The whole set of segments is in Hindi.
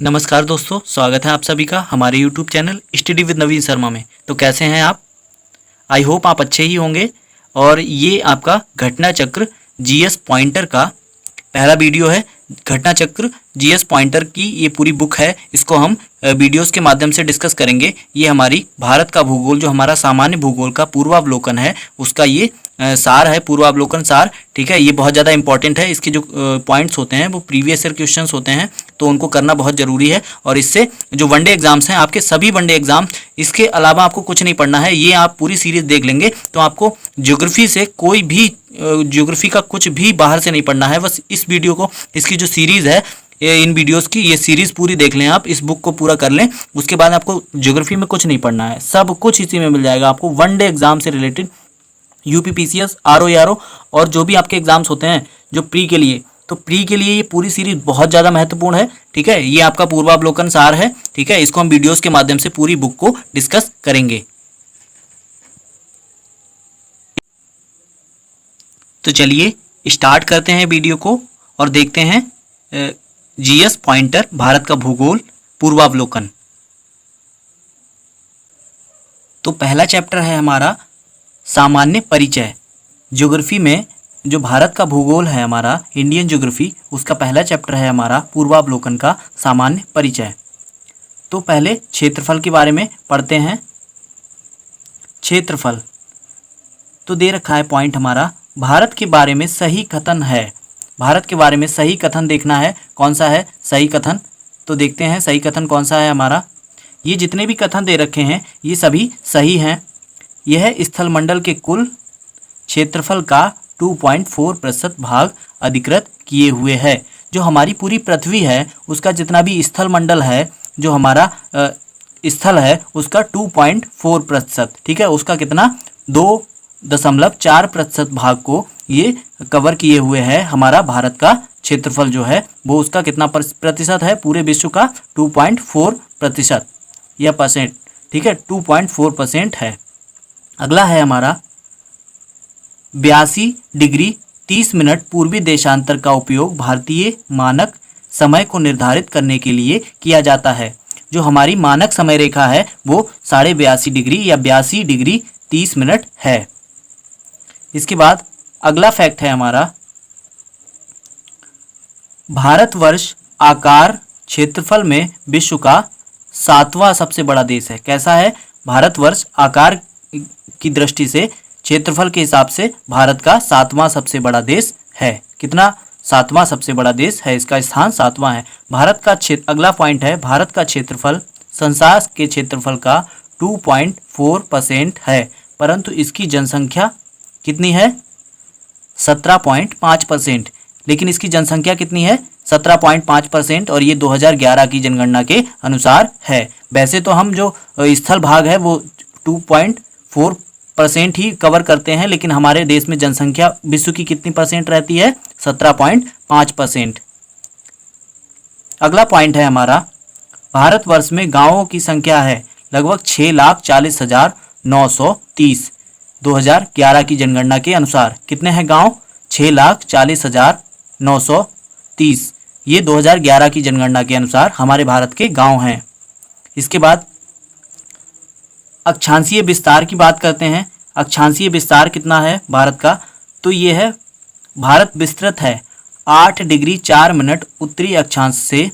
नमस्कार दोस्तों, स्वागत है आप सभी का हमारे YouTube चैनल स्टडी विद नवीन शर्मा में। तो कैसे हैं आप? आई होप आप अच्छे ही होंगे। और ये आपका घटना चक्र जीएस पॉइंटर का पहला वीडियो है। घटना चक्र जीएस पॉइंटर की ये पूरी बुक है, इसको हम वीडियोस के माध्यम से डिस्कस करेंगे। ये हमारी भारत का भूगोल, जो हमारा सामान्य भूगोल का पूर्वावलोकन है, उसका ये सार है, पूर्वावलोकन सार। ठीक है, ये बहुत ज़्यादा इंपॉर्टेंट है। इसके जो पॉइंट्स होते हैं वो प्रीवियस ईयर क्वेश्चंस होते हैं, तो उनको करना बहुत ज़रूरी है। और इससे जो वनडे एग्जाम्स हैं, आपके सभी वनडे एग्जाम, इसके अलावा आपको कुछ नहीं पढ़ना है। ये आप पूरी सीरीज देख लेंगे तो आपको ज्योग्राफी से कोई भी ज्योग्राफी का कुछ भी बाहर से नहीं पढ़ना है। बस इस वीडियो को, इसकी जो सीरीज़ है, इन वीडियोस की ये सीरीज़ पूरी देख लें आप, इस बुक को पूरा कर लें। उसके बाद आपको ज्योग्राफी में कुछ नहीं पढ़ना है, सब कुछ इसी में मिल जाएगा आपको। वनडे एग्जाम से रिलेटेड यूपीपीसीएस, आरओ और जो भी आपके एग्जाम्स होते हैं जो प्री के लिए, तो प्री के लिए ये पूरी सीरीज बहुत ज़्यादा महत्वपूर्ण है। ठीक है, ये आपका पूर्वावलोकन सार है। ठीक है, इसको हम वीडियोस के माध्यम से पूरी बुक को डिस्कस करेंगे। तो चलिए स्टार्ट करते हैं वीडियो को और देखते हैं जीएस पॉइंटर, भारत का भूगोल पूर्वावलोकन। तो पहला चैप्टर है हमारा सामान्य परिचय। ज्योग्राफी में जो भारत का भूगोल है हमारा, इंडियन ज्योग्राफी, उसका पहला चैप्टर है हमारा पूर्वावलोकन का सामान्य परिचय। तो पहले क्षेत्रफल के बारे में पढ़ते हैं। क्षेत्रफल तो दे रखा है पॉइंट हमारा, भारत के बारे में सही कथन है। भारत के बारे में सही कथन देखना है, कौन सा है सही कथन। तो देखते हैं सही कथन कौन सा है हमारा। ये जितने भी कथन दे रखे हैं ये सभी सही हैं। यह स्थलमंडल के कुल क्षेत्रफल का 2.4% भाग अधिकृत किए हुए है। जो हमारी पूरी पृथ्वी है उसका जितना भी स्थलमंडल है, जो हमारा स्थल है, उसका 2.4%, ठीक है, उसका कितना 2.4% भाग को ये कवर किए हुए है। हमारा भारत का क्षेत्रफल जो है वो उसका कितना प्रतिशत है, पूरे विश्व का 2.4% या परसेंट। ठीक है, 2.4% है। अगला है हमारा 82 डिग्री 30 मिनट पूर्वी देशांतर का उपयोग भारतीय मानक समय को निर्धारित करने के लिए किया जाता है। जो हमारी मानक समय रेखा है वो 82.5 डिग्री या 82 डिग्री 30 मिनट है। इसके बाद अगला फैक्ट है हमारा, भारतवर्ष आकार क्षेत्रफल में विश्व का 7वां सबसे बड़ा देश है। कैसा है? भारतवर्ष आकार की दृष्टि से, क्षेत्रफल के हिसाब से भारत का 7वां सबसे बड़ा देश है। कितना? 7वां सबसे बड़ा देश है, इसका स्थान 7वां है। भारत का क्षेत्र, अगला पॉइंट है, भारत का क्षेत्रफल संसार के क्षेत्रफल का 2.4% है, परंतु इसकी जनसंख्या कितनी है? 17.5%। लेकिन इसकी जनसंख्या कितनी है? 17.5%, और ये 2011 की जनगणना के अनुसार है। वैसे तो हम जो स्थल भाग है वो 2.4% ही कवर करते हैं, लेकिन हमारे देश में जनसंख्या विश्व की कितनी परसेंट रहती है? 17.5%। अगला पॉइंट है हमारा, भारतवर्ष में गांवों की संख्या है लगभग 6,40,930। 2011 की जनगणना के अनुसार कितने हैं गांव? 6,40,930। ये 2011 की जनगणना के अनुसार हमारे भारत के गांव हैं। इसके बाद अक्षांशीय विस्तार की बात करते हैं। अक्षांशीय विस्तार कितना है भारत का? तो ये है, भारत विस्तृत है 8 डिग्री 4 मिनट उत्तरी अक्षांश से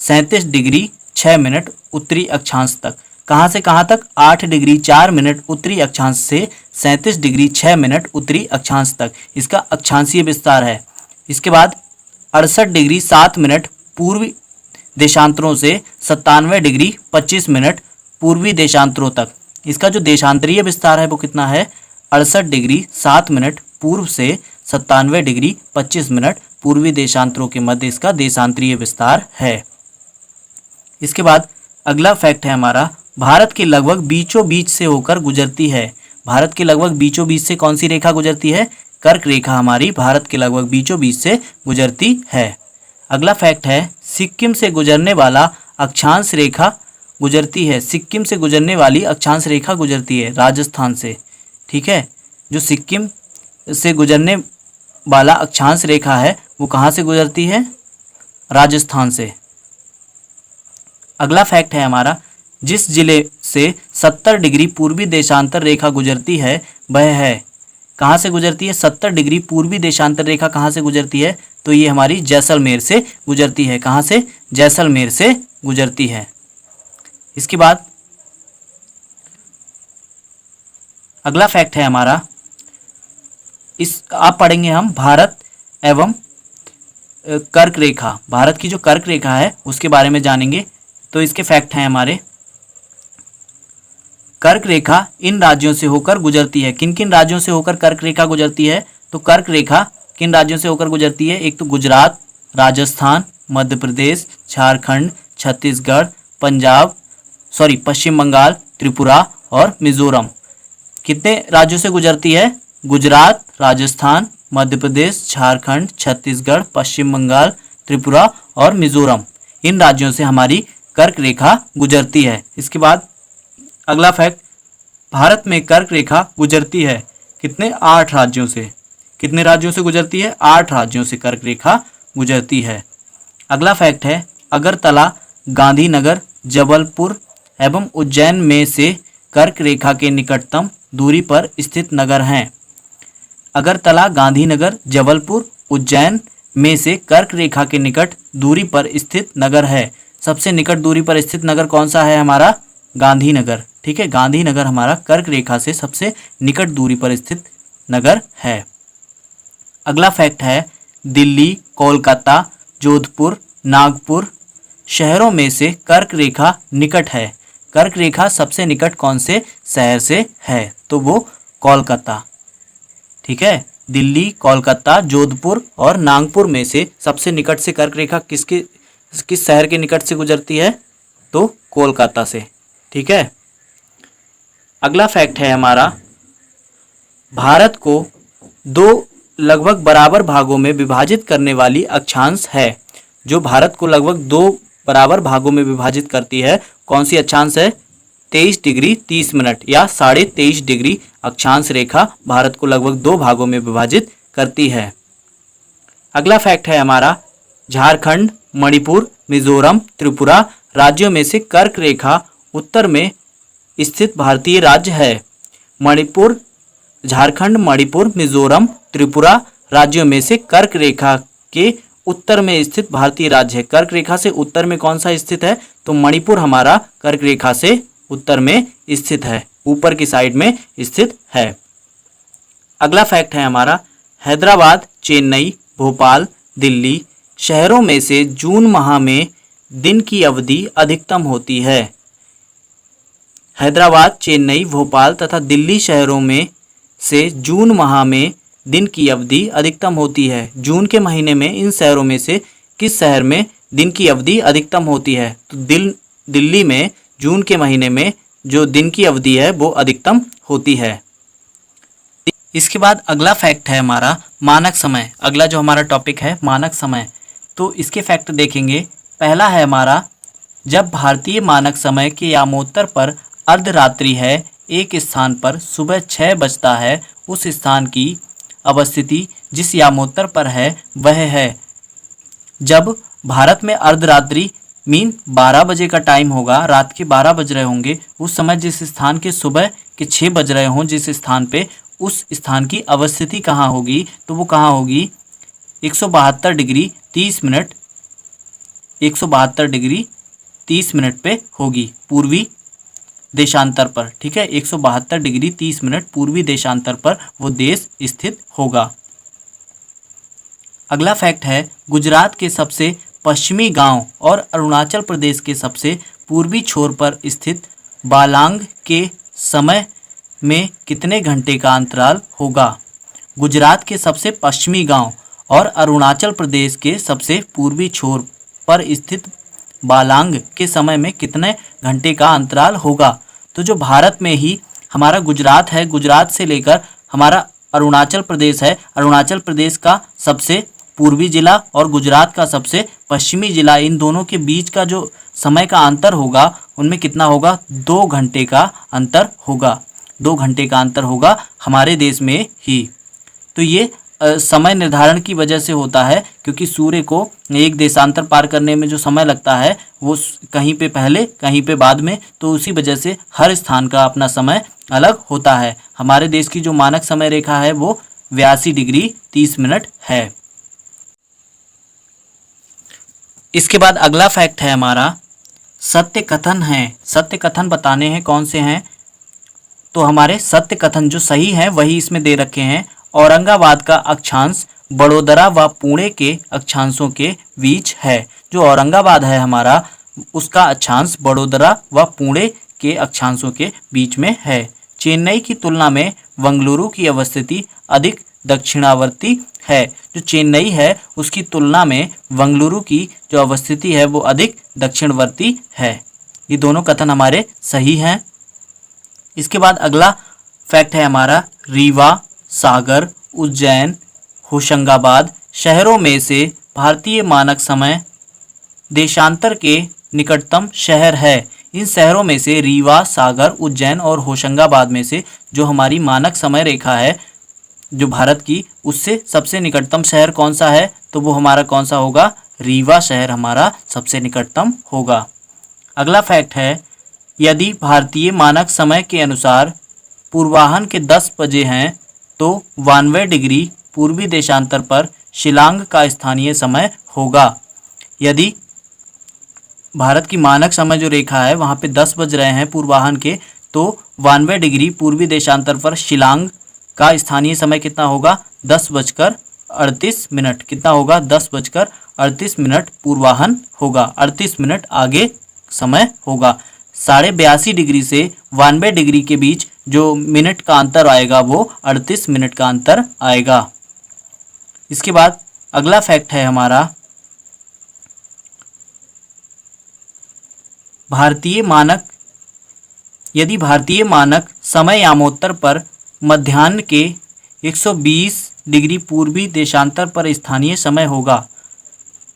37 डिग्री 6 मिनट उत्तरी अक्षांश तक। कहाँ से कहाँ तक? 8 डिग्री 4 मिनट उत्तरी अक्षांश से 37 डिग्री 6 मिनट उत्तरी अक्षांश तक इसका अक्षांशीय विस्तार है। इसके बाद 68 डिग्री 7 मिनट पूर्वी देशांतरों से 97 डिग्री 25 मिनट पूर्वी देशांतरों तक इसका जो देशांतरीय विस्तार है वो कितना है? 68 डिग्री 7 मिनट पूर्व से 97 डिग्री 25 मिनट पूर्वी देशांतरों के मध्य इसका देशांतरीय विस्तार है। इसके बाद अगला फैक्ट है हमारा, भारत के लगभग बीचों बीच से होकर गुजरती है। भारत के लगभग बीचों बीच से कौन सी रेखा गुजरती है? कर्क रेखा हमारी भारत के लगभग बीचों बीच से गुजरती है। अगला फैक्ट है, सिक्किम से गुजरने वाला अक्षांश रेखा गुजरती है। सिक्किम से गुजरने वाली अक्षांश रेखा गुजरती है राजस्थान से। ठीक है, जो सिक्किम से गुजरने वाला अक्षांश रेखा है वो कहाँ से गुजरती है? राजस्थान से। अगला फैक्ट है हमारा, जिस जिले से 70 डिग्री पूर्वी देशांतर रेखा गुजरती है वह है, कहाँ से गुजरती है? 70 डिग्री पूर्वी देशांतर रेखा कहाँ से गुजरती है? तो ये हमारी जैसलमेर से गुजरती है। कहाँ से? जैसलमेर से गुजरती है। इसके बाद अगला फैक्ट है हमारा, इस आप पढ़ेंगे हम भारत एवं कर्क रेखा, भारत की जो कर्क रेखा है उसके बारे में जानेंगे। तो इसके फैक्ट हैं हमारे, कर्क रेखा इन राज्यों से होकर गुजरती है। किन किन राज्यों से होकर कर्क रेखा गुजरती है? तो कर्क रेखा किन राज्यों से होकर गुजरती है? एक तो गुजरात, राजस्थान, मध्य प्रदेश, झारखंड, छत्तीसगढ़, पश्चिम बंगाल, त्रिपुरा और मिजोरम। कितने राज्यों से गुजरती है? गुजरात, राजस्थान, मध्य प्रदेश, झारखंड, छत्तीसगढ़, पश्चिम बंगाल, त्रिपुरा और मिजोरम। इन राज्यों से हमारी कर्क रेखा गुजरती है। इसके बाद अगला फैक्ट, भारत में कर्क रेखा गुजरती है कितने? 8 राज्यों से। कितने राज्यों से गुजरती है? 8 राज्यों से कर्क रेखा गुजरती है। अगला फैक्ट है, अगरतला, गांधीनगर, जबलपुर एवं उज्जैन में से कर्क रेखा के निकटतम दूरी पर स्थित नगर हैं। अगरतला, गांधीनगर, जबलपुर, उज्जैन में से कर्क रेखा के निकट दूरी पर स्थित नगर है। सबसे निकट दूरी पर स्थित नगर कौन सा है? हमारा गांधीनगर। ठीक है, गांधीनगर हमारा कर्क रेखा से सबसे निकट दूरी पर स्थित नगर है। अगला फैक्ट है, दिल्ली, कोलकाता, जोधपुर, नागपुर शहरों में से कर्क रेखा निकट है। कर्क रेखा सबसे निकट कौन से शहर से है? तो वो कोलकाता। ठीक है, दिल्ली, कोलकाता, जोधपुर और नागपुर में से सबसे निकट से कर्क रेखा किस शहर के निकट से गुजरती है? तो कोलकाता से। ठीक है, अगला फैक्ट है हमारा, भारत को 2 लगभग बराबर भागों में विभाजित करने वाली अक्षांश है। जो भारत को लगभग 2 बराबर भागों में विभाजित करती है, कौन सी अक्षांश है? 23 डिग्री 30 मिनट या 23.5 डिग्री अक्षांश रेखा भारत को लगभग 2 भागों में विभाजित करती है। अगला फैक्ट है हमारा, झारखंड, मणिपुर, मिजोरम, त्रिपुरा राज्यों में से कर्क रेखा उत्तर में स्थित भारतीय राज्य है। झारखंड, मणिपुर, मिजोरम, त्रिपुरा राज्यों में से कर्क रेखा के उत्तर में स्थित भारतीय राज्य है। कर्क रेखा से उत्तर में कौन सा स्थित है? तो मणिपुर हमारा कर्क रेखा से उत्तर में स्थित है, ऊपर की साइड में स्थित है। अगला फैक्ट है हमारा, हैदराबाद, चेन्नई, भोपाल, दिल्ली शहरों में से जून माह में दिन की अवधि अधिकतम होती है। हैदराबाद, चेन्नई, भोपाल तथा दिल्ली शहरों में से जून माह में दिन की अवधि अधिकतम होती है। जून के महीने में इन शहरों में से किस शहर में दिन की अवधि अधिकतम होती है? तो दिल्ली में जून के महीने में जो दिन की अवधि है वो अधिकतम होती है। इसके बाद अगला फैक्ट है हमारा, मानक समय। अगला जो हमारा टॉपिक है मानक समय, तो इसके फैक्ट देखेंगे। पहला है हमारा, जब भारतीय मानक समय के यामोत्तर पर अर्धरात्रि है, एक स्थान पर सुबह 6 बजता है, उस स्थान की अवस्थिति जिस यामोत्तर पर है वह है। जब भारत में अर्धरात्रि मीन 12 बजे का टाइम होगा, रात के 12 बज रहे होंगे, उस समय जिस स्थान के सुबह के 6 बज रहे हों, जिस स्थान पे, उस स्थान की अवस्थिति कहाँ होगी? तो वो कहाँ होगी? 172 डिग्री 30 मिनट 172 डिग्री 30 मिनट पे होगी, पूर्वी देशांतर पर। ठीक है, 172 डिग्री 30 मिनट पूर्वी देशांतर पर वो देश स्थित होगा। अगला फैक्ट है, गुजरात के सबसे पश्चिमी गांव और अरुणाचल प्रदेश के सबसे पूर्वी छोर पर स्थित बालांग के समय में कितने घंटे का अंतराल होगा? गुजरात के सबसे पश्चिमी गांव और अरुणाचल प्रदेश के सबसे पूर्वी छोर पर स्थित बालांग के समय में कितने घंटे का अंतराल होगा? तो जो भारत में ही हमारा गुजरात है, गुजरात से लेकर हमारा अरुणाचल प्रदेश है, अरुणाचल प्रदेश का सबसे पूर्वी जिला और गुजरात का सबसे पश्चिमी जिला, इन दोनों के बीच का जो समय का अंतर होगा उनमें कितना होगा? 2 घंटे का अंतर होगा। 2 घंटे का अंतर होगा हमारे देश में ही। तो ये समय निर्धारण की वजह से होता है, क्योंकि सूर्य को एक देशांतर पार करने में जो समय लगता है वो कहीं पे पहले कहीं पे बाद में, तो उसी वजह से हर स्थान का अपना समय अलग होता है। हमारे देश की जो मानक समय रेखा है वो 82 डिग्री 30 मिनट है। इसके बाद अगला फैक्ट है हमारा सत्य कथन है। सत्य कथन बताने हैं कौन से हैं, तो हमारे सत्य कथन जो सही हैं वही इसमें दे रखे हैं। औरंगाबाद का अक्षांश बड़ोदरा व पुणे के अक्षांशों के बीच है। जो औरंगाबाद है हमारा, उसका अक्षांश बड़ोदरा व पुणे के अक्षांशों के बीच में है। चेन्नई की तुलना में बंगलुरु की अवस्थिति अधिक दक्षिणावर्ती है। जो चेन्नई है उसकी तुलना में बंगलुरु की जो अवस्थिति है वो अधिक दक्षिणवर्ती है। ये दोनों कथन हमारे सही हैं। इसके बाद अगला फैक्ट है हमारा रीवा, सागर, उज्जैन, होशंगाबाद शहरों में से भारतीय मानक समय देशांतर के निकटतम शहर है। इन शहरों में से रीवा, सागर, उज्जैन और होशंगाबाद में से जो हमारी मानक समय रेखा है जो भारत की, उससे सबसे निकटतम शहर कौन सा है, तो वो हमारा कौन सा होगा, रीवा शहर हमारा सबसे निकटतम होगा। अगला फैक्ट है यदि भारतीय मानक समय के अनुसार पूर्वाह्न के 10 बजे हैं तो 92 डिग्री पूर्वी देशांतर पर शिलांग का स्थानीय समय होगा। यदि भारत की मानक समय जो रेखा है वहाँ पे 10 बज रहे हैं पूर्वाह्न के, तो 92 डिग्री पूर्वी देशांतर पर शिलांग का स्थानीय समय कितना होगा, 10:38। कितना होगा, 10:38 पूर्वाह्न होगा, 38 मिनट आगे समय होगा। 82.5 डिग्री से 92 डिग्री के बीच जो मिनट का अंतर आएगा वो 38 मिनट का अंतर आएगा। इसके बाद अगला फैक्ट है हमारा यदि भारतीय मानक समय यामोत्तर पर मध्याह्न के 120 डिग्री पूर्वी देशांतर पर स्थानीय समय होगा।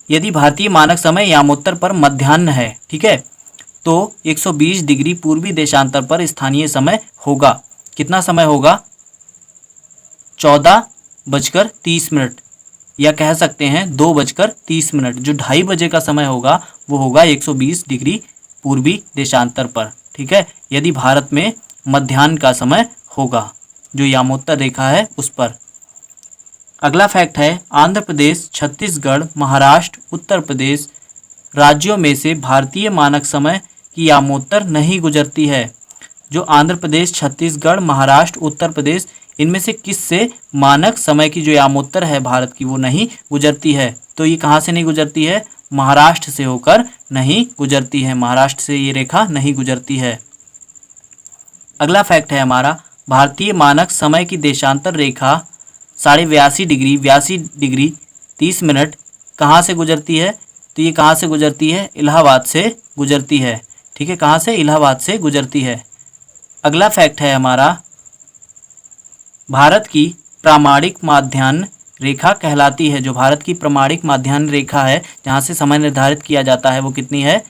यदि भारतीय मानक समय यामोत्तर पर मध्याह्न है, ठीक है, तो 120 डिग्री पूर्वी देशांतर पर स्थानीय समय होगा। कितना समय होगा, 14:30, या कह सकते हैं 2:30। जो 2:30 बजे का समय होगा वो होगा 120 डिग्री पूर्वी देशांतर पर, ठीक है, यदि भारत में मध्याह्न का समय होगा जो यामोत्तर रेखा है उस पर। अगला फैक्ट है आंध्र प्रदेश, छत्तीसगढ़, महाराष्ट्र, उत्तर प्रदेश राज्यों में से भारतीय मानक समय की यामोत्तर नहीं गुजरती है। जो आंध्र प्रदेश, छत्तीसगढ़, महाराष्ट्र, उत्तर प्रदेश, इनमें से किस से मानक समय की जो यामोत्तर है भारत की वो नहीं गुजरती है, तो ये कहाँ से नहीं गुजरती है, महाराष्ट्र से होकर नहीं गुजरती है। महाराष्ट्र से ये रेखा नहीं गुजरती है। अगला फैक्ट है हमारा भारतीय मानक समय की देशांतर रेखा 82.5 डिग्री 30 मिनट कहाँ से गुजरती है, तो ये कहाँ से गुजरती है, इलाहाबाद से गुजरती है, ठीक है, कहाँ से, इलाहाबाद से गुजरती है। अगला फैक्ट है हमारा भारत की प्रामाणिक माध्याह्न रेखा कहलाती है। जो भारत की प्रामाणिक माध्याह्न रेखा है जहाँ से समय निर्धारित किया जाता है वो कितनी है,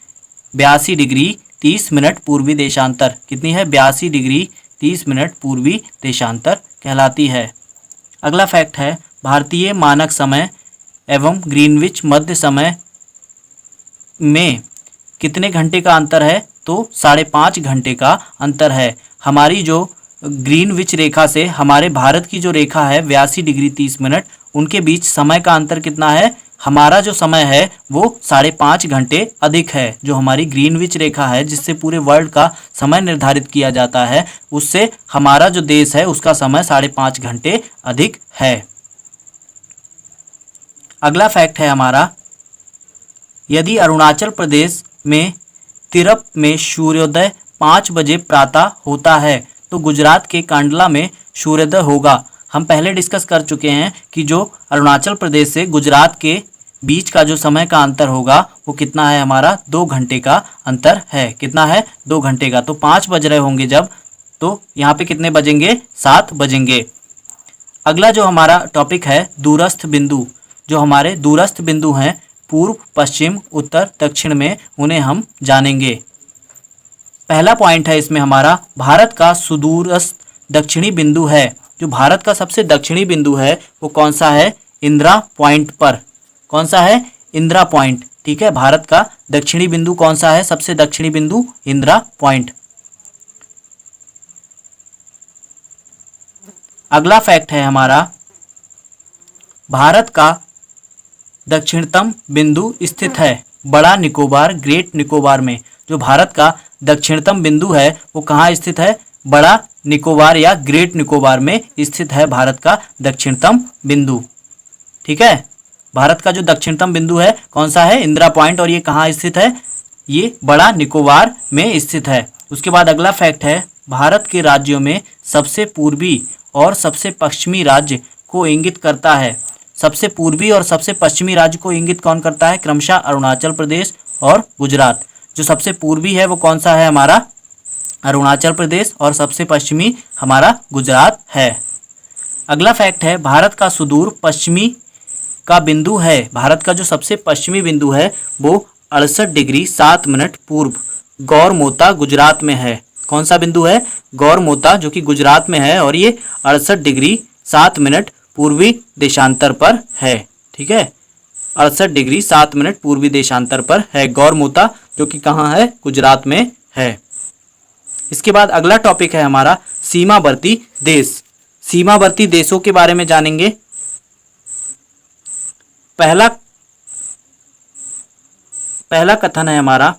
82 डिग्री 30 मिनट पूर्वी देशांतर। कितनी है, 82 डिग्री 30 मिनट पूर्वी देशांतर कहलाती है। अगला फैक्ट है भारतीय मानक समय एवं ग्रीनविच मध्य समय में कितने घंटे का अंतर है, तो 5.5 घंटे का अंतर है। हमारी जो ग्रीनविच रेखा से हमारे भारत की जो रेखा है 82 डिग्री 30 मिनट, उनके बीच समय का अंतर कितना है, हमारा जो समय है वो 5.5 घंटे अधिक है। जो हमारी ग्रीनविच रेखा है जिससे पूरे वर्ल्ड का समय निर्धारित किया जाता है, उससे हमारा जो देश है उसका समय 5.5 घंटे अधिक है। अगला फैक्ट है हमारा यदि अरुणाचल प्रदेश में तिरप में सूर्योदय 5 बजे प्रातः होता है तो गुजरात के कांडला में सूर्योदय होगा। हम पहले डिस्कस कर चुके हैं कि जो अरुणाचल प्रदेश से गुजरात के बीच का जो समय का अंतर होगा वो कितना है, हमारा 2 घंटे का अंतर है। कितना है, 2 घंटे का। तो 5 बज रहे होंगे जब, तो यहाँ पे कितने बजेंगे, 7 बजेंगे। अगला जो हमारा टॉपिक है दूरस्थ बिंदु। जो हमारे दूरस्थ बिंदु हैं पूर्व, पश्चिम, उत्तर, दक्षिण में, उन्हें हम जानेंगे। पहला पॉइंट है इसमें हमारा भारत का सुदूरस्थ दक्षिणी बिंदु है। जो भारत का सबसे दक्षिणी बिंदु है वो कौन सा है? इंदिरा पॉइंट पर। कौन सा है? इंदिरा पॉइंट। ठीक है, भारत का दक्षिणी बिंदु कौन सा है? सबसे दक्षिणी बिंदु इंदिरा पॉइंट। अगला फैक्ट है हमारा, भारत का दक्षिणतम बिंदु स्थित है बड़ा निकोबार, ग्रेट निकोबार में। जो भारत का दक्षिणतम बिंदु है वो कहाँ स्थित है? बड़ा निकोबार या ग्रेट निकोबार में स्थित है भारत का दक्षिणतम बिंदु। ठीक है, भारत का जो दक्षिणतम बिंदु है कौन सा है? इंदिरा पॉइंट। और ये कहाँ स्थित है? ये बड़ा निकोबार में स्थित है। उसके बाद अगला फैक्ट है, भारत के राज्यों में सबसे पूर्वी और सबसे पश्चिमी राज्य को इंगित करता है। सबसे पूर्वी और सबसे पश्चिमी राज्य को इंगित कौन करता है? क्रमशः अरुणाचल प्रदेश और गुजरात। जो सबसे पूर्वी है वो कौन सा है? हमारा अरुणाचल प्रदेश, और सबसे पश्चिमी हमारा गुजरात है। अगला फैक्ट है, भारत का सुदूर पश्चिमी का बिंदु है, भारत का जो सबसे पश्चिमी बिंदु है वो 68 डिग्री 7 मिनट पूर्व गौरमोता गुजरात में है। कौन सा बिंदु है? गौरमोता, जो कि गुजरात में है, और ये 68 डिग्री 7 मिनट पूर्वी देशांतर पर है। ठीक है, 68 डिग्री 7 मिनट पूर्वी देशांतर पर है गौरमोता, जो कि कहाँ है? गुजरात में है। इसके बाद अगला टॉपिक है हमारा सीमावर्ती देश। सीमावर्ती देशों के बारे में जानेंगे। पहला कथन है हमारा,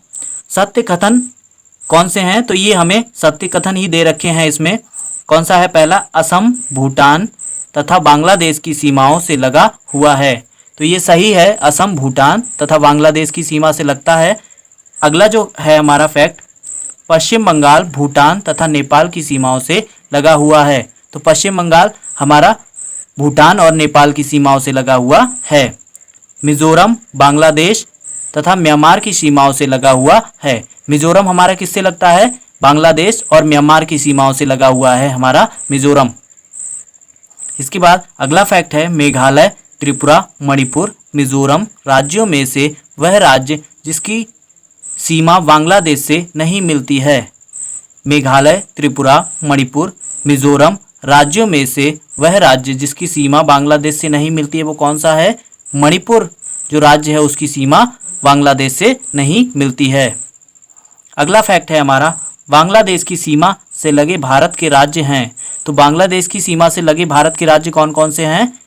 सत्य कथन कौन से हैं? तो ये हमें सत्य कथन ही दे रखे हैं इसमें। कौन सा है? पहला, असम, भूटान तथा बांग्लादेश की सीमाओं से लगा हुआ है। तो ये सही है, असम, भूटान तथा बांग्लादेश की सीमा से लगता है। अगला जो है हमारा फैक्ट, पश्चिम बंगाल भूटान तथा नेपाल की सीमाओं से लगा हुआ है। तो पश्चिम बंगाल हमारा भूटान और नेपाल की सीमाओं से लगा हुआ है। मिजोरम बांग्लादेश तथा म्यांमार की सीमाओं से लगा हुआ है। मिजोरम हमारा किससे लगता है? बांग्लादेश और म्यांमार की सीमाओं से लगा हुआ है हमारा मिजोरम। इसके बाद अगला फैक्ट है, मेघालय, त्रिपुरा, मणिपुर, मिजोरम राज्यों में से वह राज्य जिसकी सीमा बांग्लादेश से नहीं मिलती है। मेघालय, त्रिपुरा, मणिपुर, मिजोरम राज्यों में से वह राज्य जिसकी सीमा बांग्लादेश से नहीं मिलती है वो कौन सा है? मणिपुर जो राज्य है उसकी सीमा बांग्लादेश से नहीं मिलती है। अगला फैक्ट है हमारा, बांग्लादेश की सीमा से लगे भारत के राज्य हैं। तो बांग्लादेश की सीमा से लगे भारत के राज्य कौन कौन से हैं?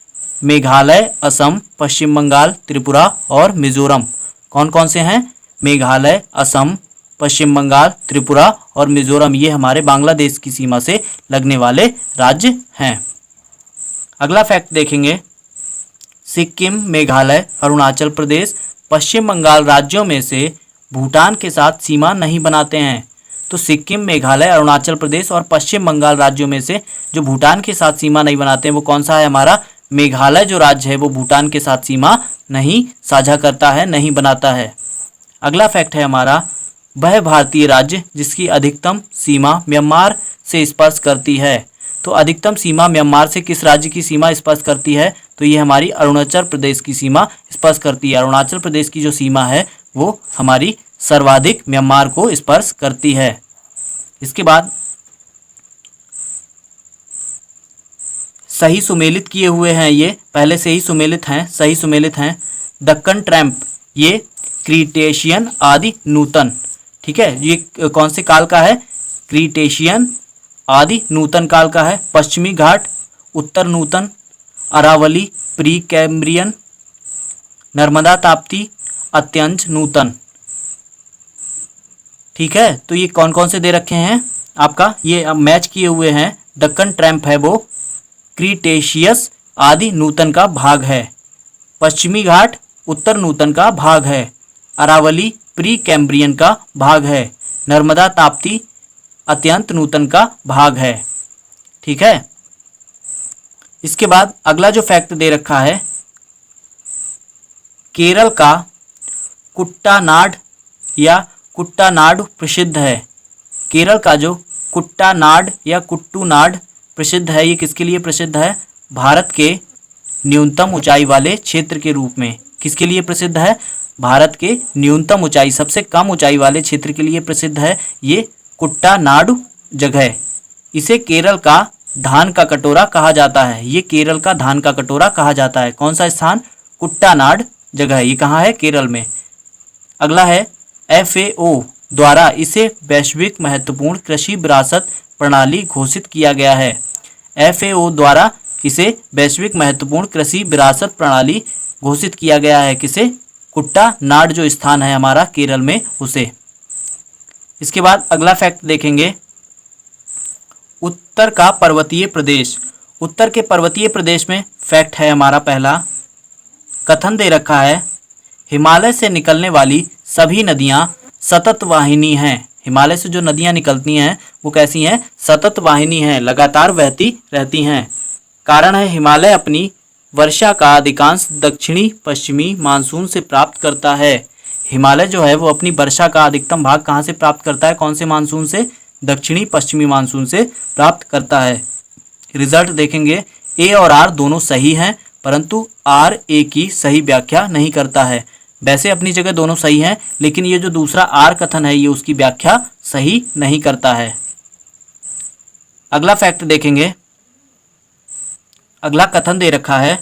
मेघालय, असम, पश्चिम बंगाल, त्रिपुरा और मिजोरम। कौन कौन से हैं? मेघालय, असम, पश्चिम बंगाल, त्रिपुरा और मिजोरम, ये हमारे बांग्लादेश की सीमा से लगने वाले राज्य हैं। अगला फैक्ट देखेंगे, सिक्किम, मेघालय, अरुणाचल प्रदेश, पश्चिम बंगाल राज्यों में से भूटान के साथ सीमा नहीं बनाते हैं। तो सिक्किम, मेघालय, अरुणाचल प्रदेश और पश्चिम बंगाल राज्यों में से जो भूटान के साथ सीमा नहीं बनाते हैं वो कौन सा है हमारा? मेघालय जो राज्य है वो भूटान के साथ सीमा नहीं साझा करता है, नहीं बनाता है। अगला फैक्ट है हमारा, वह भारतीय राज्य जिसकी अधिकतम सीमा म्यांमार से स्पर्श करती है। तो अधिकतम सीमा म्यांमार से किस राज्य की सीमा स्पर्श करती है? तो ये हमारी अरुणाचल प्रदेश की सीमा स्पर्श करती है। अरुणाचल प्रदेश की जो सीमा है वो हमारी सर्वाधिक म्यांमार को स्पर्श करती है। इसके बाद सही सुमेलित किए हुए हैं, ये पहले से ही सुमेलित हैं, सही सुमेलित हैं। दक्कन ट्रैम्प ये क्रीटेशियन आदि नूतन, ठीक है, ये कौन से काल का है? क्रीटेशियन आदि नूतन काल का है। पश्चिमी घाट उत्तर नूतन, अरावली प्री कैम्ब्रियन, नर्मदा ताप्ती अत्यंत नूतन। ठीक है, तो ये कौन कौन से दे रखे हैं आपका, ये मैच किए हुए हैं। दक्कन ट्रैम्प है वो क्रीटेशियस आदि नूतन का भाग है। पश्चिमी घाट उत्तर नूतन का भाग है। अरावली प्री कैम्ब्रियन का भाग है। नर्मदा ताप्ती अत्यंत नूतन का भाग है। ठीक है, इसके बाद अगला जो फैक्ट दे रखा है, केरल का कुट्टानाड या कुट्टानाडु प्रसिद्ध है। केरल का जो कुट्टानाड या कुट्टूनाड प्रसिद्ध है, ये किसके लिए प्रसिद्ध है? भारत के न्यूनतम ऊंचाई वाले क्षेत्र के रूप में। किसके लिए प्रसिद्ध है? भारत के न्यूनतम ऊंचाई, सबसे कम ऊंचाई वाले क्षेत्र के लिए प्रसिद्ध है ये कुट्टानाडु जगह। इसे केरल का धान का कटोरा कहा जाता है। ये केरल का धान का कटोरा कहा जाता है। कौन सा स्थान? कुट्टानाड जगह। ये कहाँ है? केरल में। अगला है FAO द्वारा इसे वैश्विक महत्वपूर्ण कृषि विरासत प्रणाली घोषित किया गया है। FAO द्वारा इसे वैश्विक महत्वपूर्ण कृषि विरासत प्रणाली घोषित किया गया है। किसे? कुट्टानाड जो स्थान है हमारा केरल में, उसे। इसके बाद अगला फैक्ट देखेंगे, उत्तर का पर्वतीय प्रदेश। उत्तर के पर्वतीय प्रदेश में फैक्ट है हमारा पहला, कथन दे रखा है, हिमालय से निकलने वाली सभी नदियां सतत वाहिनी हैं। हिमालय से जो नदियां निकलती हैं वो कैसी हैं? सतत वाहिनी हैं, लगातार बहती रहती हैं। कारण है हिमालय अपनी वर्षा का अधिकांश दक्षिणी पश्चिमी मानसून से प्राप्त करता है। हिमालय जो है वो अपनी वर्षा का अधिकतम भाग कहाँ से प्राप्त करता है? कौन से मानसून से? दक्षिणी पश्चिमी मानसून से प्राप्त करता है। रिजल्ट देखेंगे, ए और आर दोनों सही हैं, परंतु आर ए की सही व्याख्या नहीं करता है। वैसे अपनी जगह दोनों सही हैं, लेकिन ये जो दूसरा आर कथन है ये उसकी व्याख्या सही नहीं करता है। अगला फैक्ट देखेंगे, अगला कथन दे रखा है,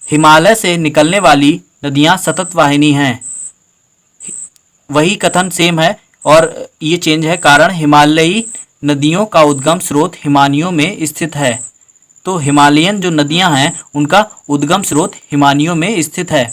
हिमालय से निकलने वाली नदियां सतत वाहिनी हैं। वही कथन सेम है और ये चेंज है। कारण हिमालयी नदियों का उद्गम स्रोत हिमानियों में स्थित है। तो हिमालयन जो नदियां हैं उनका उद्गम स्रोत हिमानियों में स्थित है।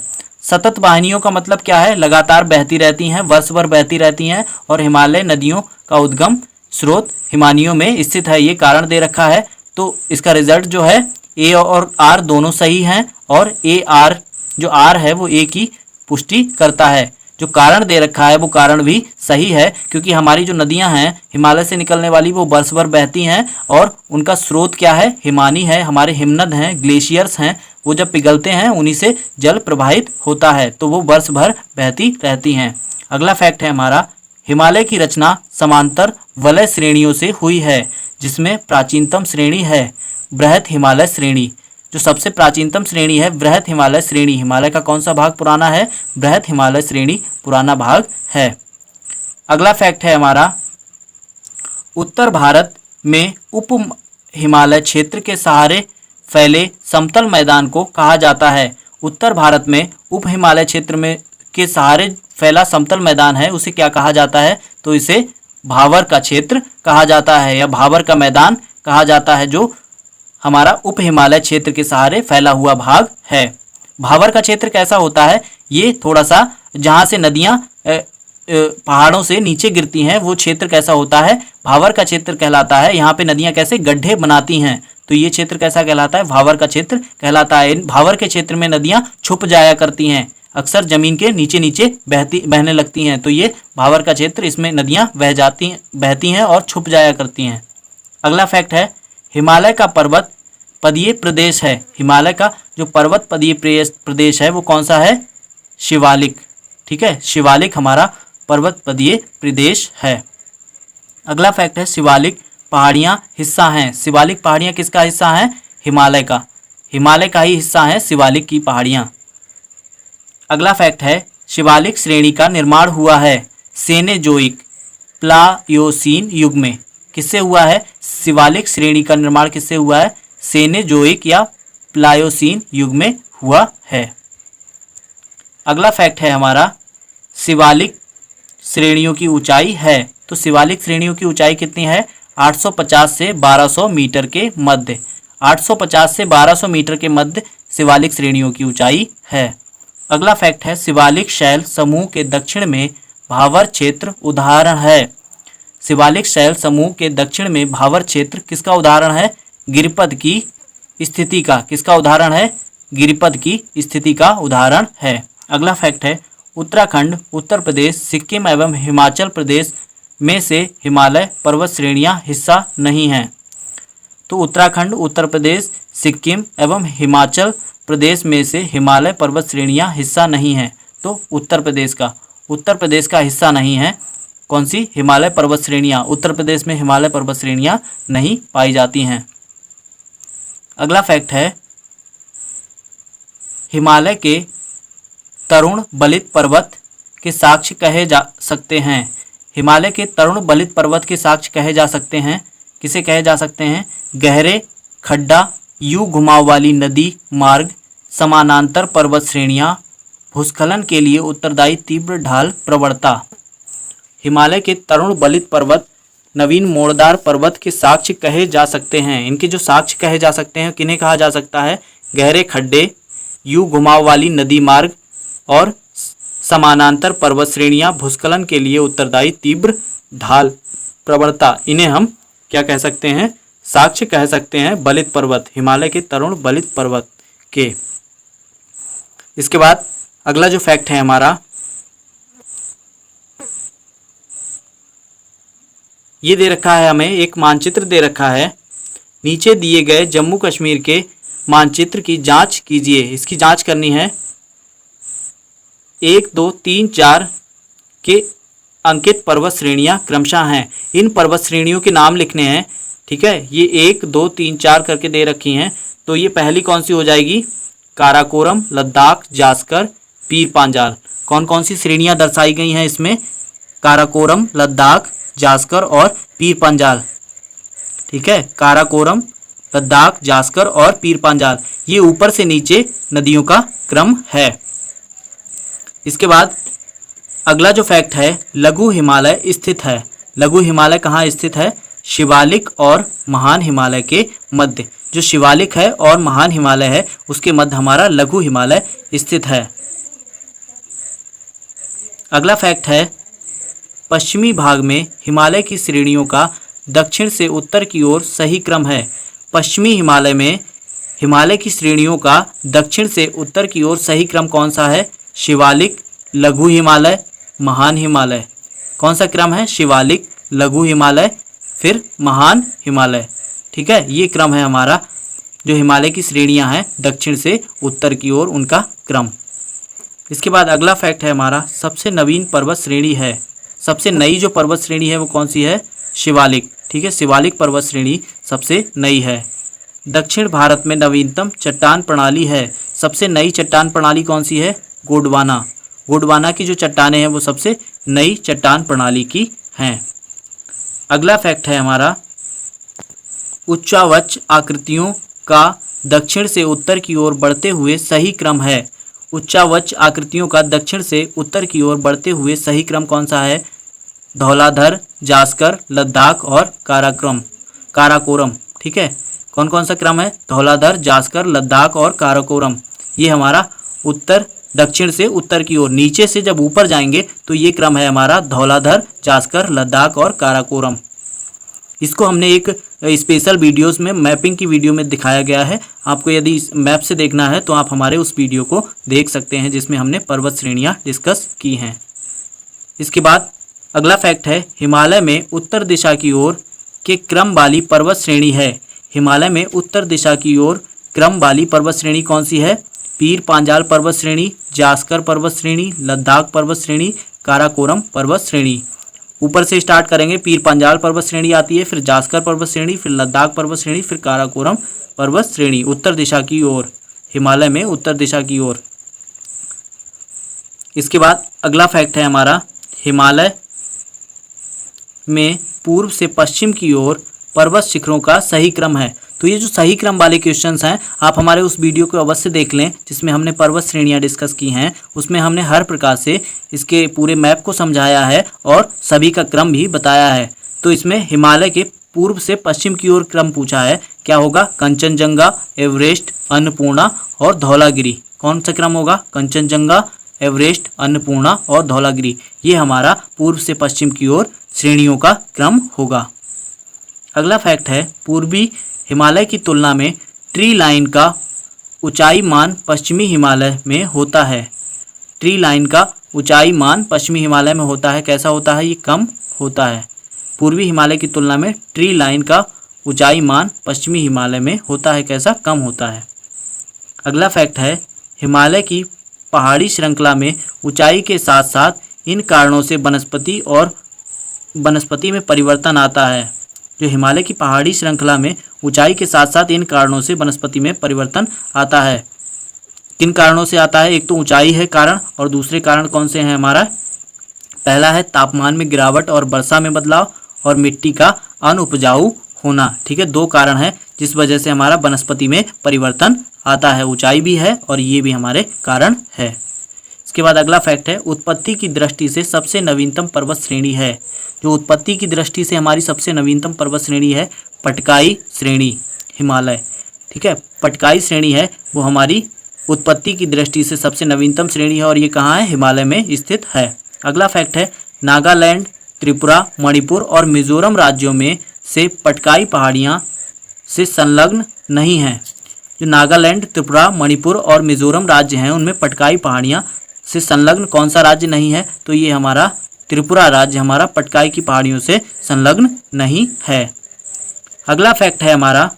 सतत वाहिनियों का मतलब क्या है? लगातार बहती रहती हैं, वर्ष भर बहती रहती हैं, और हिमालय नदियों का उद्गम स्रोत हिमानियों में स्थित है। ये कारण दे रखा है। तो इसका रिजल्ट जो है, ए और आर दोनों सही हैं, और ए आर जो आर है वो ए की पुष्टि करता है। जो कारण दे रखा है वो कारण भी सही है, क्योंकि हमारी जो नदियां हैं हिमालय से निकलने वाली वो वर्ष भर बहती हैं, और उनका स्रोत क्या है? हिमानी है। हमारे हिमनद हैं, ग्लेशियर्स हैं, वो जब पिघलते हैं उन्हीं से जल प्रवाहित होता है, तो वो वर्ष भर बहती रहती हैं। अगला फैक्ट है हमारा, हिमालय की रचना समांतर वलय श्रेणियों से हुई है, जिसमें प्राचीनतम श्रेणी है बृहत हिमालय श्रेणी। जो सबसे प्राचीनतम श्रेणी है बृहत हिमालय श्रेणी। हिमालय का कौन सा भाग पुराना है? बृहत हिमालय श्रेणी पुराना भाग है। अगला फैक्ट है हमारा, उत्तर भारत में उप हिमालय क्षेत्र के सहारे फैले समतल मैदान को कहा जाता है। उत्तर भारत में उप हिमालय क्षेत्र में के सहारे फैला समतल मैदान है, उसे क्या कहा जाता है? तो इसे भावर का क्षेत्र कहा जाता है, या भावर का मैदान कहा जाता है, जो हमारा उप हिमालय क्षेत्र के सहारे फैला हुआ भाग है। भावर का क्षेत्र कैसा होता है? ये थोड़ा सा जहाँ से नदियाँ पहाड़ों से नीचे गिरती हैं वो क्षेत्र कैसा होता है? भावर का क्षेत्र कहलाता है। यहाँ पे नदियाँ कैसे गड्ढे बनाती हैं, तो ये क्षेत्र कैसा कहलाता है? भावर का क्षेत्र कहलाता है। भावर के क्षेत्र में नदियाँ छुप जाया करती हैं, अक्सर जमीन के नीचे नीचे बहने लगती हैं, तो ये भावर का क्षेत्र, इसमें नदियाँ बहती हैं और छुप जाया करती हैं। अगला फैक्ट है, हिमालय का पर्वत पदीय प्रदेश है। हिमालय का जो पर्वत पदीय प्रदेश है वो कौन सा है? शिवालिक। ठीक है, शिवालिक हमारा पर्वत पदीय प्रदेश है। अगला फैक्ट है, शिवालिक पहाड़ियाँ हिस्सा हैं। शिवालिक पहाड़ियाँ किसका हिस्सा हैं? हिमालय का। हिमालय का ही हिस्सा है शिवालिक की पहाड़ियाँ। अगला फैक्ट है, शिवालिक श्रेणी का निर्माण हुआ है सेनेजोइक प्लायोसीन युग में। किससे हुआ है? शिवालिक श्रेणी का निर्माण किससे हुआ है? सेनेजोइक या प्लायोसीन युग में हुआ है। अगला फैक्ट है हमारा, शिवालिक श्रेणियों की ऊंचाई है। तो शिवालिक श्रेणियों की ऊंचाई कितनी है? 850 से 1200 मीटर के मध्य। 850 से 1200 मीटर के मध्य शिवालिक श्रेणियों की ऊंचाई है। अगला फैक्ट है, शिवालिक शैल समूह के दक्षिण में भावर क्षेत्र उदाहरण है। शिवालिक शैल समूह के दक्षिण में भावर क्षेत्र किसका उदाहरण है? गिरिपद की स्थिति का। किसका उदाहरण है? गिरिपद की स्थिति का उदाहरण है। अगला फैक्ट है, उत्तराखंड, उत्तर प्रदेश, सिक्किम एवं हिमाचल प्रदेश में से हिमालय पर्वत श्रेणियां हिस्सा नहीं हैं। तो उत्तराखंड, उत्तर प्रदेश, सिक्किम एवं हिमाचल प्रदेश में से हिमालय पर्वत श्रेणियां हिस्सा नहीं हैं। तो उत्तर प्रदेश का हिस्सा नहीं है। कौन सी? हिमालय पर्वत श्रेणियां। उत्तर प्रदेश में हिमालय पर्वत श्रेणियां नहीं पाई जाती हैं। अगला फैक्ट है, हिमालय के तरुण बलित पर्वत के साक्ष्य कहे जा सकते हैं। हिमालय के तरुण बलित पर्वत के साक्ष्य कहे जा सकते हैं। किसे कहे जा सकते हैं? गहरे खड्डा, यू घुमाव वाली नदी मार्ग, समानांतर पर्वत श्रेणियां, भूस्खलन के लिए उत्तरदायी तीव्र ढाल प्रवणता। हिमालय के तरुण बलित पर्वत नवीन मोड़दार पर्वत के साक्ष्य कहे जा सकते हैं। इनके जो साक्ष्य कहे जा सकते हैं किन्हें कहा जा सकता है? गहरे खड्डे, यू घुमाव वाली नदी मार्ग और समानांतर पर्वत श्रेणियां, भूस्खलन के लिए उत्तरदायी तीव्र ढाल प्रवणता। इन्हें हम क्या कह सकते हैं? साक्ष्य कह सकते हैं बलित पर्वत, हिमालय के तरुण बलित पर्वत के। इसके बाद अगला जो फैक्ट है हमारा, ये दे रखा है हमें, एक मानचित्र दे रखा है। नीचे दिए गए जम्मू कश्मीर के मानचित्र की जांच कीजिए। इसकी जांच करनी है। 1, 2, 3, 4 के अंकित पर्वत श्रेणियां क्रमशः हैं। इन पर्वत श्रेणियों के नाम लिखने हैं। ठीक है, ये 1, 2, 3, 4 करके दे रखी हैं। तो ये पहली कौन सी हो जाएगी? काराकोरम, लद्दाख, जास्कर, पीर पांजाल। कौन कौन सी श्रेणियां दर्शाई गई हैं इसमें? काराकोरम, लद्दाख, जास्कर और पीर पांजाल। ठीक है, काराकोरम, लद्दाख, जास्कर और पीर पांजाल, ये ऊपर से नीचे नदियों का क्रम है। इसके बाद अगला जो फैक्ट है, लघु हिमालय स्थित है। लघु हिमालय कहाँ स्थित है? शिवालिक और महान हिमालय के मध्य। जो शिवालिक है और महान हिमालय है उसके मध्य हमारा लघु हिमालय स्थित है। अगला फैक्ट है, पश्चिमी भाग में हिमालय की श्रेणियों का दक्षिण से उत्तर की ओर सही क्रम है। पश्चिमी हिमालय में हिमालय की श्रेणियों का दक्षिण से उत्तर की ओर सही क्रम कौन सा है? शिवालिक, लघु हिमालय, महान हिमालय। कौन सा क्रम है? शिवालिक, लघु हिमालय, फिर महान हिमालय। ठीक है, ये क्रम है हमारा, जो हिमालय की श्रेणियां हैं दक्षिण से उत्तर की ओर उनका क्रम। इसके बाद अगला फैक्ट है हमारा, सबसे नवीन पर्वत श्रेणी है। सबसे नई जो पर्वत श्रेणी है वो कौन सी है? शिवालिक। ठीक है, शिवालिक पर्वत श्रेणी सबसे नई है। दक्षिण भारत में नवीनतम चट्टान प्रणाली है। सबसे नई चट्टान प्रणाली कौन सी है? गोंडवाना। गोंडवाना की जो चट्टानें हैं वो सबसे नई चट्टान प्रणाली की हैं। अगला फैक्ट है हमारा, उच्चावच आकृतियों का दक्षिण से उत्तर की ओर बढ़ते हुए सही क्रम है। उच्चावच आकृतियों का दक्षिण से उत्तर की ओर बढ़ते हुए सही क्रम कौन सा है? धौलाधर, जास्कर, लद्दाख और काराकोरम। ठीक है, कौन कौन सा क्रम है? धौलाधर, जास्कर, लद्दाख और काराकोरम। ये हमारा उत्तर दक्षिण से उत्तर की ओर, नीचे से जब ऊपर जाएंगे तो ये क्रम है हमारा धौलाधर, जास्कर, लद्दाख और काराकोरम। इसको हमने एक स्पेशल वीडियोस में मैपिंग की वीडियो में दिखाया गया है। आपको यदि इस मैप से देखना है तो आप हमारे उस वीडियो को देख सकते हैं जिसमें हमने पर्वत श्रेणियां डिस्कस की हैं। इसके बाद अगला फैक्ट है, हिमालय में उत्तर दिशा की ओर के क्रम वाली पर्वत श्रेणी है। हिमालय में उत्तर दिशा की ओर क्रम वाली पर्वत श्रेणी कौन सी है? पीर पांजाल पर्वत श्रेणी, जास्कर पर्वत श्रेणी, लद्दाख पर्वत श्रेणी, काराकोरम पर्वत श्रेणी। ऊपर से स्टार्ट करेंगे, पीर पांजाल पर्वत श्रेणी आती है, फिर जास्कर पर्वत श्रेणी, फिर लद्दाख पर्वत श्रेणी, फिर काराकोरम पर्वत श्रेणी, उत्तर दिशा की ओर, हिमालय में उत्तर दिशा की ओर। इसके बाद अगला फैक्ट है हमारा, हिमालय में पूर्व से पश्चिम की ओर पर्वत शिखरों का सही क्रम है। तो ये जो सही क्रम वाले क्वेश्चंस हैं आप हमारे उस वीडियो को अवश्य देख लें जिसमें हमने पर्वत श्रेणियां डिस्कस की हैं। उसमें हमने हर प्रकार से इसके पूरे मैप को समझाया है और सभी का क्रम भी बताया है। तो इसमें हिमालय के पूर्व से पश्चिम की ओर क्रम पूछा है, क्या होगा? कंचनजंगा, एवरेस्ट, अन्नपूर्णा और धौलागिरी। कौन सा क्रम होगा? कंचनजंगा, एवरेस्ट, अन्नपूर्णा और धौलागिरी। ये हमारा पूर्व से पश्चिम की ओर श्रेणियों का क्रम होगा। अगला फैक्ट है, पूर्वी हिमालय की तुलना में ट्री लाइन का ऊंचाई मान पश्चिमी हिमालय में होता है। ट्री लाइन का ऊंचाई मान पश्चिमी हिमालय में होता है। कैसा होता है? ये कम होता है। पूर्वी हिमालय की तुलना में ट्री लाइन का ऊंचाई मान पश्चिमी हिमालय में होता है। कैसा? कम होता है। अगला फैक्ट है, हिमालय की पहाड़ी श्रृंखला में ऊंचाई के साथ साथ इन कारणों से वनस्पति में परिवर्तन आता है। जो हिमालय की पहाड़ी श्रृंखला में ऊंचाई के साथ साथ इन कारणों से वनस्पति में परिवर्तन आता है। किन कारणों से आता है? एक तो ऊंचाई है कारण, और दूसरे कारण कौन से हैं हमारा? पहला है तापमान में गिरावट और वर्षा में बदलाव, और मिट्टी का अनुपजाऊ होना। ठीक है, दो कारण है जिस वजह से हमारा वनस्पति में परिवर्तन आता है, ऊंचाई भी है और ये भी हमारे कारण है। इसके बाद अगला फैक्ट है, उत्पत्ति की दृष्टि से सबसे नवीनतम पर्वत श्रेणी है। जो उत्पत्ति की दृष्टि से हमारी सबसे नवीनतम पर्वत श्रेणी है पटकाई श्रेणी, हिमालय। ठीक है, पटकाई श्रेणी है वो हमारी उत्पत्ति की दृष्टि से सबसे नवीनतम श्रेणी है और ये कहाँ है, हिमालय में स्थित है। अगला फैक्ट है, नागालैंड, त्रिपुरा, मणिपुर और मिजोरम राज्यों में से पटकाई पहाड़ियाँ से संलग्न नहीं हैं। जो नागालैंड, त्रिपुरा, मणिपुर और मिजोरम राज्य हैं उनमें पटकाई पहाड़ियाँ से संलग्न कौन सा राज्य नहीं है, तो ये हमारा त्रिपुरा राज्य हमारा पटकाई की पहाड़ियों से संलग्न नहीं है। अगला फैक्ट है हमारा,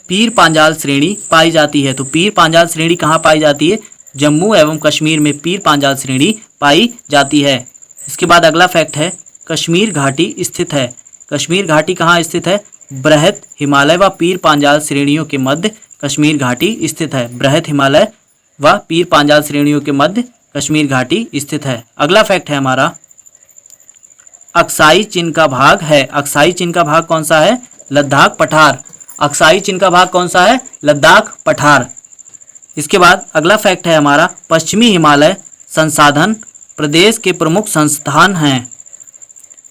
पीर पांजाल श्रेणी पाई जाती है। तो पीर पांजाल श्रेणी कहाँ पाई जाती है, जम्मू एवं कश्मीर में पीर पांजाल श्रेणी पाई जाती है। इसके बाद अगला फैक्ट है, कश्मीर घाटी स्थित है। कश्मीर घाटी कहाँ स्थित है, बृहत हिमालय व पीर पांजाल श्रेणियों के मध्य कश्मीर घाटी स्थित है। बृहत हिमालय व पीर पांजाल श्रेणियों के मध्य कश्मीर घाटी स्थित है। अगला फैक्ट है हमारा, अक्साई चिन्ह का भाग है। अक्साई चिन्ह का भाग कौन सा है, लद्दाख पठार। अक्साई चिन्ह का भाग कौन सा है, लद्दाख पठार। इसके बाद अगला फैक्ट है हमारा, पश्चिमी हिमालय संसाधन प्रदेश के प्रमुख संस्थान हैं।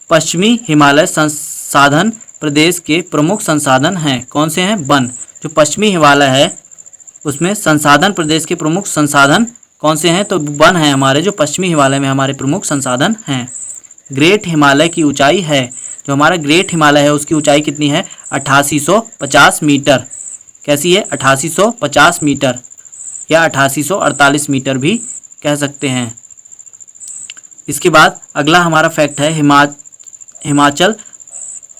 पश्चिमी हिमालय संसाधन प्रदेश के प्रमुख संसाधन हैं, कौन से हैं, वन। जो पश्चिमी हिमालय है उसमें संसाधन प्रदेश के प्रमुख संसाधन कौन से हैं, तो वन है हमारे जो पश्चिमी हिमालय में हमारे प्रमुख संसाधन हैं। ग्रेट हिमालय की ऊंचाई है, जो हमारा ग्रेट हिमालय है उसकी ऊंचाई कितनी है, 8850 मीटर। कैसी है, 8850 मीटर या 8848 मीटर भी कह सकते हैं। इसके बाद अगला हमारा फैक्ट है, हिमाचल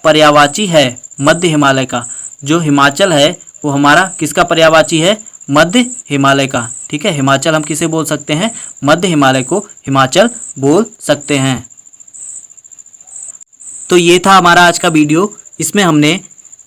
पर्यायवाची है मध्य हिमालय का। जो हिमाचल है वो हमारा किसका पर्यायवाची है, मध्य हिमालय का। ठीक है, हिमाचल हम किसे बोल सकते हैं, मध्य हिमालय को हिमाचल बोल सकते हैं। तो ये था हमारा आज का वीडियो। इसमें हमने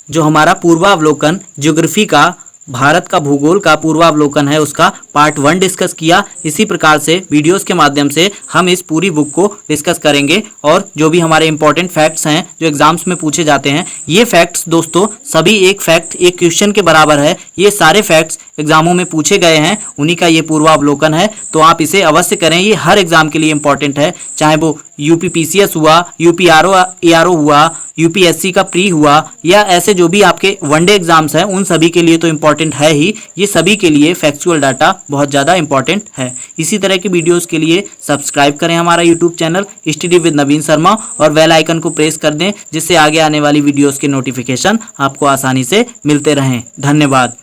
जो हमारा पूर्वावलोकन ज्योग्राफी का, भारत का भूगोल का पूर्वावलोकन है उसका पार्ट 1 डिस्कस किया। इसी प्रकार से वीडियोस के माध्यम से हम इस पूरी बुक को डिस्कस करेंगे और जो भी हमारे इंपॉर्टेंट फैक्ट्स हैं जो एग्जाम्स में पूछे जाते हैं, ये फैक्ट्स दोस्तों सभी एक फैक्ट एक क्वेश्चन के बराबर है। ये सारे फैक्ट्स एग्जामों में पूछे गए हैं, उन्हीं का ये पूर्वावलोकन है। तो आप इसे अवश्य करें, ये हर एग्जाम के लिए इंपॉर्टेंट है, चाहे वो यूपीपीसीएस हुआ, यूपीआरओ हुआ, यूपीएससी का प्री हुआ या ऐसे जो भी आपके वनडे एग्जाम्स हैं उन सभी के लिए तो इम्पॉर्टेंट है ही। ये सभी के लिए फैक्चुअल डाटा बहुत ज़्यादा इंपॉर्टेंट है। इसी तरह की वीडियोस के लिए सब्सक्राइब करें हमारा यूट्यूब चैनल स्टडी विद नवीन शर्मा और बेल आइकन को प्रेस कर दें, जिससे आगे आने वाली वीडियोस के नोटिफिकेशन आपको आसानी से मिलते रहें। धन्यवाद।